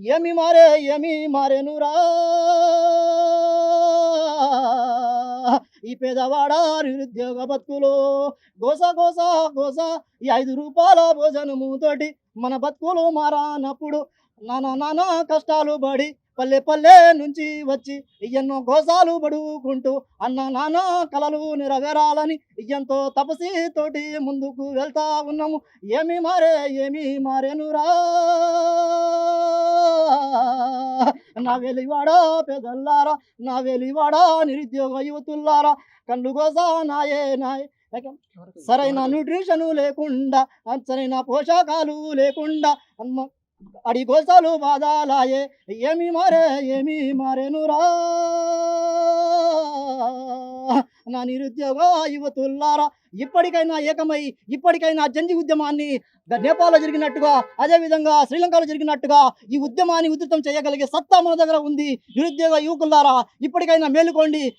ఏమి మారే ఏమి మారెనురా ఈ పేదవాడ నిరుద్యోగ బతుకులో గోస గోస గోస ఈ 5 రూపాయల భోజనము తోటి మన బతుకులు మారానప్పుడు నానా నానా కష్టాలు పడి పల్లె పల్లె నుంచి వచ్చి ఎన్నో గోసాలు పడుకుంటూ అన్న నానా కలలు నెరవేరాలని ఎంతో తపసి తోటి ముందుకు వెళ్తా ఉన్నాము. ఏమి మారే ఏమి మారేనురా నా వెలివాడా పెదల్లారా, నా వెలివాడా నిరుద్యోగ యువతుల్లారా, కళ్ళు గోసా నాయే నాయే సరైన న్యూట్రిషన్ లేకుండా, సరైన పోషకాలు లేకుండా అమ్మ అడి గోసాలు బాధాలాయే. ఏమి మారే ఏమి మారేనురా నా నిరుద్యోగ యువతుల్లారా, ఇప్పటికైనా ఏకమై ఇప్పటికైనా జంజి ఉద్యమాన్ని నేపాల్లో జరిగినట్టుగా, అదేవిధంగా శ్రీలంకలో జరిగినట్టుగా ఈ ఉద్యమాన్ని ఉధృతం చేయగలిగే సత్తా మన దగ్గర ఉంది. నిరుద్యోగ యువకులారా, ఇప్పటికైనా మేలుకోండి.